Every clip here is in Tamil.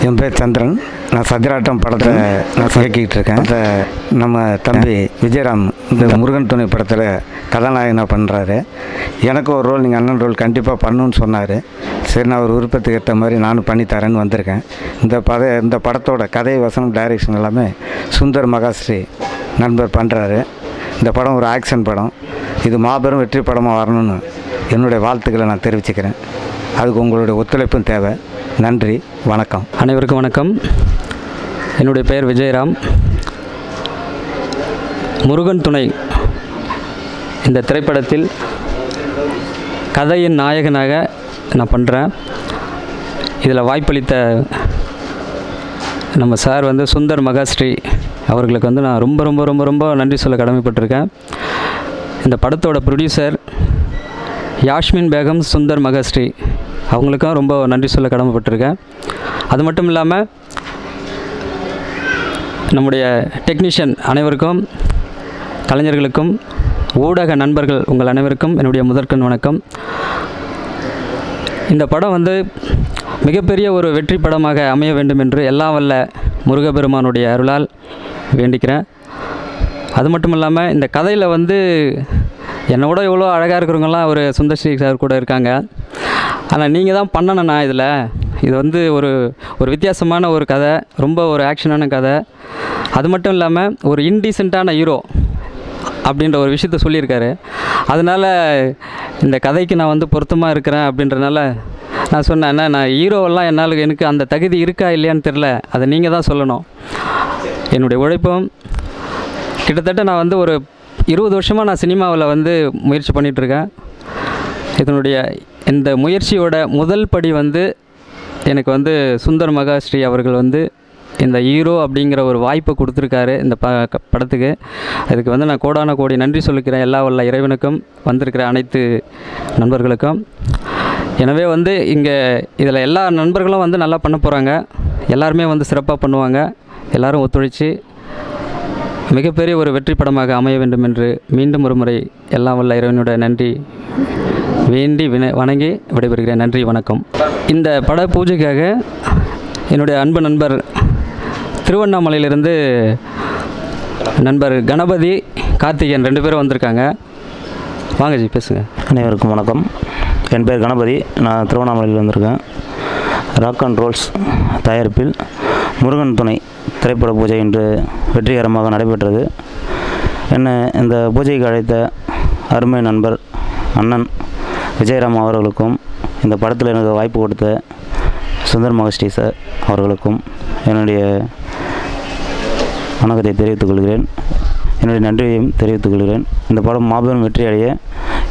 என் பேர் சந்திரன். நான் சத்திராட்டம் படத்தை நான் இயக்கிக்கிட்டு இருக்கேன். அதை நம்ம தம்பி விஜயராம் இந்த முருகன் துணை படத்தில் கதாநாயகனாக பண்ணுறாரு. எனக்கு ஒரு ரோல் நீங்கள் அண்ணன் ரோல் கண்டிப்பாக பண்ணணுன்னு சொன்னார். சரி, நான் ஒரு விருப்பத்துக்கு ஏற்ற மாதிரி நானும் பண்ணித்தரேன்னு வந்திருக்கேன். இந்த படத்தோட கதை, வசனம், டைரக்ஷன் எல்லாமே சுந்தர் மகாஸ்ரீ நண்பர் பண்ணுறாரு. இந்த படம் ஒரு ஆக்ஷன் படம். இது மாபெரும் வெற்றி படமாக வரணும்னு என்னுடைய வாழ்த்துக்களை நான் தெரிவிச்சுக்கிறேன். அதுக்கு உங்களுடைய ஒத்துழைப்பும் தேவை. நன்றி, வணக்கம். அனைவருக்கும் வணக்கம். என்னுடைய பெயர் விஜயராம். முருகன் துணை இந்த திரைப்படத்தில் கதையின் நாயகனாக நான் பண்ணுறேன். இதில் வாய்ப்பளித்த நம்ம சார் சுந்தர் மகாஸ்ரீ அவர்களுக்கு நான் ரொம்ப ரொம்ப ரொம்ப ரொம்ப நன்றி சொல்ல கடமைப்பட்டிருக்கேன். இந்த படத்தோட ப்ரொடியூசர் யாஸ்மின் பேகம், சுந்தர் மகாஸ்ரீ அவங்களுக்கும் ரொம்ப நன்றி சொல்ல கடமைப்பட்டிருக்கேன். அது மட்டும் இல்லாமல் நம்முடைய டெக்னீஷியன் அனைவருக்கும், கலைஞர்களுக்கும், ஊடக நண்பர்கள் உங்கள் அனைவருக்கும் என்னுடைய முதற்கண் வணக்கம். இந்த படம் மிகப்பெரிய ஒரு வெற்றி படமாக அமைய வேண்டும் என்று எல்லாம் வல்ல முருகப்பெருமானுடைய அருளால் வேண்டிக்கிறேன். அது மட்டும் இல்லாமல் இந்த கதையில் என்னோட எவ்வளோ அழகாக இருக்கிறவங்களாம் ஒரு சுந்தர்ஸ்ரீ சார் கூட இருக்காங்க. ஆனால் நீங்கள் தான் பண்ணணுண்ணா. இது ஒரு வித்தியாசமான ஒரு கதை, ரொம்ப ஒரு ஆக்ஷனான கதை. அது மட்டும் இல்லாமல் ஒரு இன்டீசென்ட்டான ஹீரோ அப்படின்ற ஒரு விஷயத்த சொல்லியிருக்காரு. அதனால் இந்த கதைக்கு நான் பொருத்தமாக இருக்கிறேன். அப்படின்றனால நான் சொன்னேன், நான் ஹீரோவெல்லாம் எனக்கு அந்த தகுதி இருக்கா இல்லையான்னு தெரில, அதை நீங்கள் தான் சொல்லணும். என்னுடைய உழைப்பும் கிட்டத்தட்ட நான் ஒரு 20 வருஷமாக நான் சினிமாவில் முயற்சி பண்ணிகிட்ருக்கேன். இதனுடைய இந்த முயற்சியோட முதல் படி எனக்கு சுந்தர் மகாஸ்ரீ அவர்கள் இந்த ஹீரோ அப்படிங்கிற ஒரு வாய்ப்பை கொடுத்துருக்காரு இந்த படத்துக்கு. அதுக்கு நான் கோடான கோடி நன்றி சொல்லிக்கிறேன் எல்லா வல்ல இறைவனுக்கும், வந்திருக்கிற அனைத்து நண்பர்களுக்கும். எனவே இங்கே இதில் எல்லா நண்பர்களும் நல்லா பண்ண போகிறாங்க. எல்லாருமே சிறப்பாக பண்ணுவாங்க. எல்லோரும் ஒத்துழைச்சி மிகப்பெரிய ஒரு வெற்றி படமாக அமைய வேண்டும் என்று மீண்டும் ஒரு முறை எல்லாம் வல்ல இறைவனோட நன்றி வேண்டி வணங்கி விடைபெறுகிறேன். நன்றி, வணக்கம். இந்த பட பூஜைக்காக என்னுடைய அன்பு நண்பர் திருவண்ணாமலையிலிருந்து நண்பர் கணபதி, கார்த்திகேயன் 2 பேரும் வந்திருக்காங்க. வாங்க ஜி, பேசுங்க. அனைவருக்கும் வணக்கம். என் பேர் கணபதி. நான் திருவண்ணாமலையில் வந்திருக்கேன். ராக் அண்ட் ரோல்ஸ் தயாரிப்பில் முருகன் துணை திரைப்பட பூஜை இன்று வெற்றிகரமாக நடைபெற்றது. என்னை இந்த பூஜைக்கு அழைத்த அருமை நண்பர் அண்ணன் விஜயராம் அவர்களுக்கும், இந்த படத்தில் எனக்கு வாய்ப்பு கொடுத்த சுந்தர் மகாஸ்ரீ சார் அவர்களுக்கும் என்னுடைய வணக்கத்தை தெரிவித்துக் கொள்கிறேன். என்னுடைய நன்றியையும் தெரிவித்துக் கொள்கிறேன். இந்த படம் மாபெரும் வெற்றி அடைய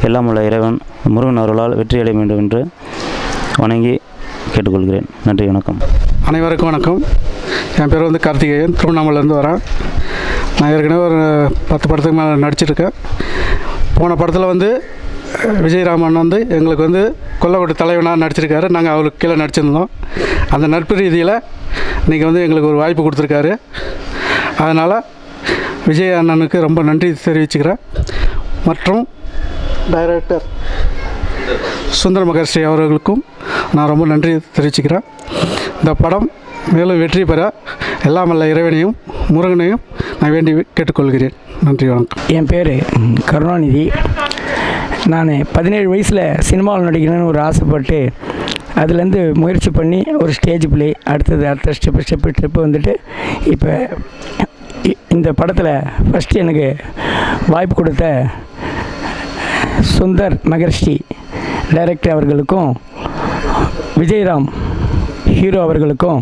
எல்லாம் உள்ள இறைவன் முருகன் அவர்களால் வெற்றி அடைய வேண்டும் என்று வணங்கி கேட்டுக்கொள்கிறேன். நன்றி, வணக்கம். அனைவருக்கும் வணக்கம். என் பேர் கார்த்திகேயன், திருவண்ணாமலையிலேருந்து வரேன். நான் ஏற்கனவே ஒரு 10 படத்துக்கு மேலே நடிச்சிருக்கேன். போன படத்தில் விஜயராமன் எங்களுக்கு கொல்லக்கோட்டை தலைவனாக நடிச்சிருக்காரு. நாங்கள் அவருக்கு கீழே நடிச்சிருந்தோம். அந்த நட்பு ரீதியில் இன்றைக்கி எங்களுக்கு ஒரு வாய்ப்பு கொடுத்துருக்காரு. அதனால் விஜய் அண்ணனுக்கு ரொம்ப நன்றி தெரிவிச்சுக்கிறேன். மற்றும் டைரக்டர் சுந்தர் மகாஸ்ரீ அவர்களுக்கும் நான் ரொம்ப நன்றி தெரிவிச்சுக்கிறேன். இந்த படம் மேலும் வெற்றி பெற எல்லாம் வல்ல இறைவனையும் முருகனையும் நான் வேண்டி கேட்டுக்கொள்கிறேன். நன்றி, வணக்கம். என் பேர் கருணாநிதி. நான் 17 வயசில் சினிமாவில் நடிக்கணும்னு ஒரு ஆசைப்பட்டு அதுலேருந்து முயற்சி பண்ணி ஒரு ஸ்டேஜ் ப்ளே, அடுத்த ஸ்டெப்பு வந்துட்டு இப்போ இந்த படத்தில் ஃபஸ்ட்டு எனக்கு வாய்ப்பு கொடுத்த சுந்தர் மகர்ஷி டைரக்டர் அவர்களுக்கும், விஜயராம் ஹீரோ அவர்களுக்கும்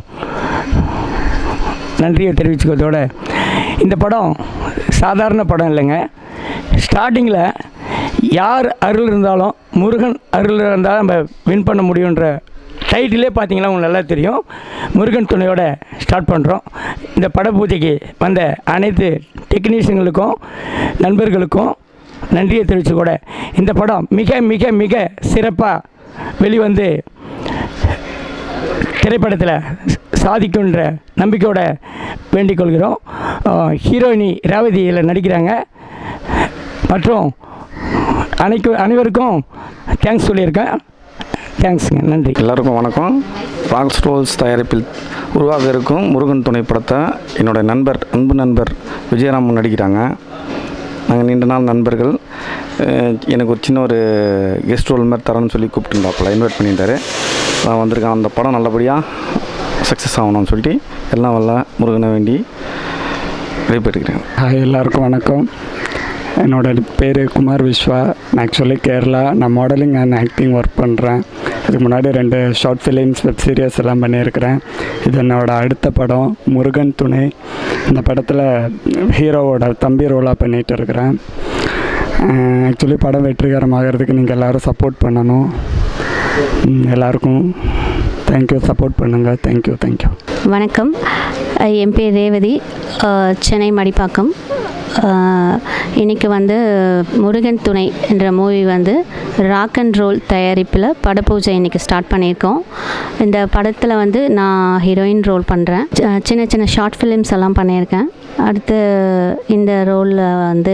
நன்றியை தெரிவிச்சுக்கிறதோட, இந்த படம் சாதாரண படம் இல்லைங்க. ஸ்டார்டிங்கில் யார் அருள் இருந்தாலும், முருகன் அருள் இருந்தால் நம்ம வின் பண்ண முடியுன்ற டைட்டிலே பார்த்தீங்கன்னா உங்களுக்கு நல்லா தெரியும். முருகன் துணையோட ஸ்டார்ட் பண்ணுறோம். இந்த பட பூஜைக்கு வந்த அனைத்து டெக்னீஷியன்களுக்கும் நண்பர்களுக்கும் நன்றியை தெரிவித்து கூட இந்த படம் மிக மிக மிக சிறப்பாக வெளிவந்து திரைப்படத்தில் சாதிக்குன்ற நம்பிக்கையோட வேண்டிக் கொள்கிறோம். ஹீரோயினி ரேவதியில் நடிக்கிறாங்க. மற்றும் அனைவருக்கும் தேங்க்ஸ் சொல்லியிருக்கேன். தேங்க்ஸுங்க, நன்றி. எல்லாருக்கும் வணக்கம். ராக்ஸ் ரோல்ஸ் தயாரிப்பில் உருவாக இருக்கும் முருகன் துணை படத்தை என்னோட நண்பர், அன்பு நண்பர் விஜயராமன் நடிக்கிறாங்க. நாங்கள் நீண்ட நாள் நண்பர்கள். எனக்கு ஒரு சின்ன ஒரு கெஸ்ட் ரோல் மாதிரி தரேன்னு சொல்லி கூப்பிட்டுருந்தாப்புல, இன்வைட் பண்ணியிருந்தாரு. நான் வந்திருக்கேன். அந்த படம் நல்லபடியாக சக்ஸஸ் ஆகணும்னு சொல்லிட்டு எல்லாம் வல்ல முருகனை வேண்டி விடைபெற்றுக்கிறேன். ஹாய், எல்லாருக்கும் வணக்கம். என்னோட பேர் குமார் விஸ்வா. நான் ஆக்சுவலி கேரளா. நான் மாடலிங் அண்ட் ஆக்டிங் ஒர்க் பண்ணுறேன். இதுக்கு முன்னாடி 2 ஷார்ட் ஃபிலிம்ஸ், வெப் சீரிஸ் எல்லாம் பண்ணியிருக்கிறேன். இது என்னோடய அடுத்த படம் முருகன் துணை. இந்த படத்தில் ஹீரோவோட தம்பி ரோலாக பண்ணிகிட்டு இருக்கிறேன். ஆக்சுவலி படம் வெற்றிகரமாகிறதுக்கு நீங்கள் எல்லோரும் சப்போர்ட் பண்ணணும். எல்லாருக்கும் தேங்க்யூ, சப்போர்ட் பண்ணுங்கள். தேங்க்யூ. வணக்கம், என் பேர் ரேவதி, சென்னை மடிப்பாக்கம். இன்றைக்கி முருகன் துணை என்ற மூவி ராக் அண்ட் ரோல் தயாரிப்பில் படப்பூஜை இன்றைக்கி ஸ்டார்ட் பண்ணியிருக்கோம். இந்த படத்தில் நான் ஹீரோயின் ரோல் பண்ணுறேன். சின்ன ஷார்ட் ஃபிலிம்ஸ் எல்லாம் பண்ணியிருக்கேன். அடுத்து இந்த ரோலில்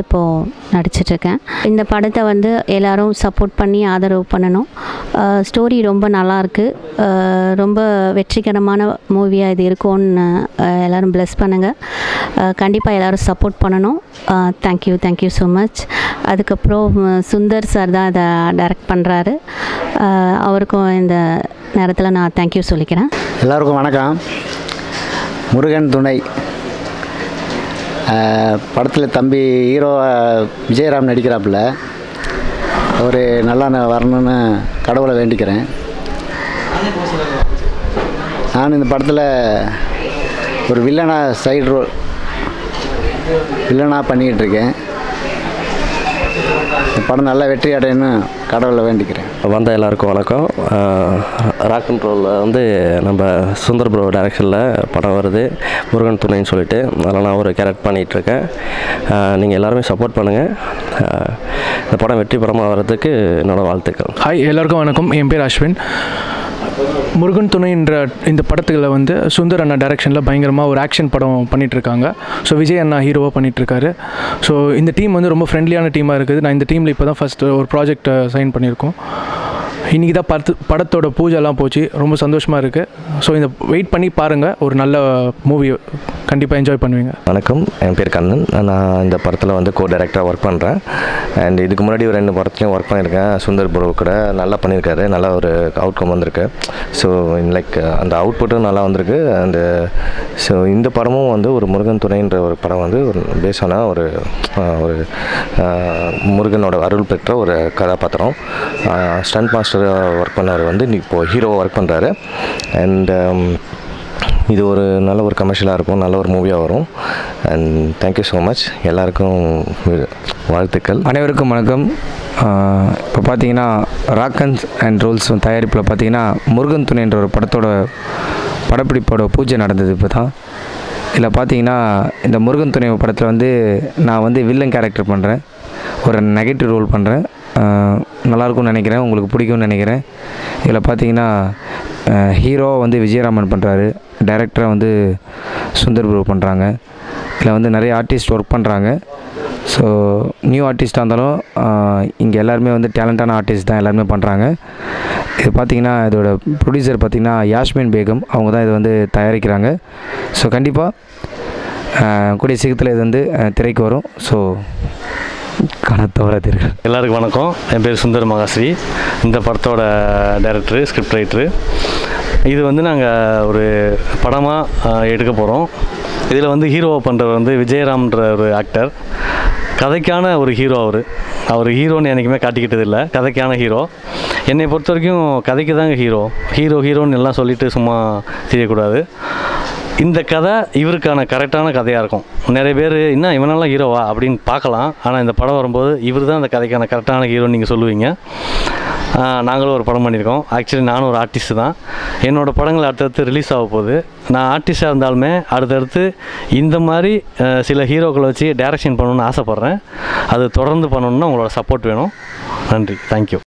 இப்போது நடிச்சிட்ருக்கேன். இந்த படத்தை எல்லோரும் சப்போர்ட் பண்ணி ஆதரவு பண்ணணும். ஸ்டோரி ரொம்ப நல்லாயிருக்கு. ரொம்ப வெற்றிகரமான மூவியாக இது இருக்கும்னு எல்லோரும் ப்ளஸ் பண்ணுங்கள். கண்டிப்பாக எல்லோரும் சப்போர்ட் பண்ணணும். Thank you so much. அதுக்கப்புறம் சுந்தர் சார் தான் அதை டைரக்ட் பண்ணுறாரு. அவருக்கும் இந்த நேரத்தில் நான் தேங்க்யூ சொல்லிக்கிறேன். எல்லாருக்கும் வணக்கம். முருகன் துணை படத்தில் தம்பி ஹீரோ விஜயராம் நடிக்கிறாப்புல. அவர் நல்லா வரணும்னு கடவுளை வேண்டிக்கிறேன். நான் இந்த படத்தில் ஒரு சைடு ரோல் வில்லனாக பண்ணிக்கிட்டுருக்கேன். படம் நல்லா வெற்றி அடையன்னு கடவுளை வேண்டிக்கிறேன். வந்த எல்லாருக்கும் வணக்கம். ராக் அண்ட் ரோலில் நம்ம சுந்தர் ப்ரோ டைரக்ஷனில் படம் வருது, முருகன் துணைன்னு சொல்லிட்டு. அதில் நான் ஒரு கேரக்டர் பண்ணிகிட்ருக்கேன். நீங்கள் எல்லாருமே சப்போர்ட் பண்ணுங்கள். இந்த படம் வெற்றி படமாக வர்றதுக்கு என்னோடய வாழ்த்துக்கள். ஹாய், எல்லாருக்கும் வணக்கம். என் பேர் அஸ்வின். முருகன் துணை என்ற இந்த படத்துக்களை சுந்தர் அண்ணா டைரக்ஷனில் பயங்கரமாக ஒரு ஆக்ஷன் படம் பண்ணிகிட்ருக்காங்க. ஸோ விஜய் அண்ணா ஹீரோவாக பண்ணிகிட்ருக்காரு. ஸோ இந்த டீம் ரொம்ப ஃப்ரெண்ட்லியான டீமாக இருக்குது. நான் இந்த டீமில் இப்போ தான் ஃபஸ்ட்டு ஒரு ப்ராஜெக்ட் சைன் பண்ணியிருக்கோம். இன்றைக்கி தான் படத்தோட பூஜைலாம் போச்சு. ரொம்ப சந்தோஷமாக இருக்குது. ஸோ இந்த வெயிட் பண்ணி பாருங்கள். ஒரு நல்ல மூவி கண்டிப்பாக என்ஜாய் பண்ணுவீங்க. வணக்கம், என் பேர் கண்ணன். நான் இந்த படத்தில் கோ டைரக்டராக ஒர்க் பண்ணுறேன். அண்ட் இதுக்கு முன்னாடி ஒரு 2 படத்துலையும் ஒர்க் பண்ணியிருக்கேன். சுந்தர் ப்ரோ கூட நல்லா பண்ணியிருக்காரு. நல்ல ஒரு அவுட்கம் வந்திருக்கு. ஸோ லைக் அந்த அவுட்புட்டும் நல்லா வந்திருக்கு. அண்டு ஸோ இந்த படமும் ஒரு முருகன் துணைன்ற ஒரு படம் ஒரு பேஸான ஒரு முருகனோட அருள் பெற்ற ஒரு கதாபாத்திரம். ஸ்டண்ட் மாஸ்டர் ஒர்க் பண்ணவர் இப்போது ஹீரோவாக ஒர்க் பண்ணுறாரு. அண்ட் இது ஒரு நல்ல ஒரு கமர்ஷியலாக இருக்கும், நல்ல ஒரு மூவியாக வரும். And thank you so much. எல்லாருக்கும் வாழ்த்துக்கள். அனைவருக்கும் வணக்கம். இப்போ பார்த்தீங்கன்னா ராக் அண்ட் ரோல்ஸ் தயாரிப்பில் பார்த்தீங்கன்னா முருகன் துணைன்ற ஒரு படத்தோட படப்பிடிப்போட பூஜை நடந்தது இப்போ தான். இதில் பார்த்தீங்கன்னா இந்த முருகன் துணை படத்தில் நான் வில்லன் கேரக்டர் பண்ணுறேன். ஒரு நெகட்டிவ் ரோல் பண்ணுறேன். நல்லாயிருக்கும்னு நினைக்கிறேன், உங்களுக்கு பிடிக்கும்னு நினைக்கிறேன். இதில் பார்த்தீங்கன்னா ஹீரோ விஜயராமன் பண்ணுறாரு, டைரக்டராக சுந்தர் ப்ரோ பண்ணுறாங்க. இதில் நிறைய ஆர்டிஸ்ட் ஒர்க் பண்ணுறாங்க. ஸோ நியூ ஆர்டிஸ்ட்டாக இருந்தாலும் இங்கே எல்லாருமே டேலண்டான ஆர்டிஸ்ட் தான் எல்லாருமே பண்ணுறாங்க. இது பார்த்திங்கன்னா இதோட ப்ரொடியூசர் பார்த்திங்கன்னா யாஸ்மின் பேகம், அவங்க தான் இது தயாரிக்கிறாங்க. ஸோ கண்டிப்பாக கூடிய சீக்கிரத்தில் இது திரைக்கு வரும். ஸோ கனத்தவரதீர்கள். எல்லாருக்கும் வணக்கம். என் பேர் சுந்தர் மகாஸ்ரீ. இந்த படத்தோட டைரக்டரு, ஸ்கிரிப்ட் ரைட்டரு. இது நாங்கள் ஒரு படமாக எடுக்க போகிறோம். இதில் ஹீரோவை பண்ணுறவர் விஜயராம்ன்ற ஒரு ஆக்டர். கதைக்கான ஒரு ஹீரோ. அவர் ஹீரோன்னு என்றைக்குமே காட்டிக்கிட்டது இல்லை. கதைக்கான ஹீரோ. என்னை பொறுத்த வரைக்கும் கதைக்கு தாங்க ஹீரோன்னு எல்லாம் சொல்லிவிட்டு சும்மா தெரியக்கூடாது. இந்த கதை இவருக்கான கரெக்டான கதையாக இருக்கும். நிறைய பேர் என்ன இவனெல்லாம் ஹீரோவா அப்படின்னு பார்க்கலாம். ஆனால் இந்த படம் வரும்போது இவர் தான் அந்த கதைக்கான கரெக்டான ஹீரோன்னு நீங்கள் சொல்லுவீங்க. நாங்களும் ஒரு படம் பண்ணியிருக்கோம். ஆக்சுவலி நானும் ஒரு ஆர்டிஸ்ட்டு தான். என்னோடய படங்கள் அடுத்தடுத்து ரிலீஸ் ஆக போகுது. நான் ஆர்டிஸ்டாக இருந்தாலுமே அடுத்தடுத்து இந்த மாதிரி சில ஹீரோக்களை வச்சு டைரக்ஷன் பண்ணணுன்னு ஆசைப்பட்றேன். அது தொடர்ந்து பண்ணணுன்னா உங்களோட சப்போர்ட் வேணும். நன்றி. தேங்க்யூ.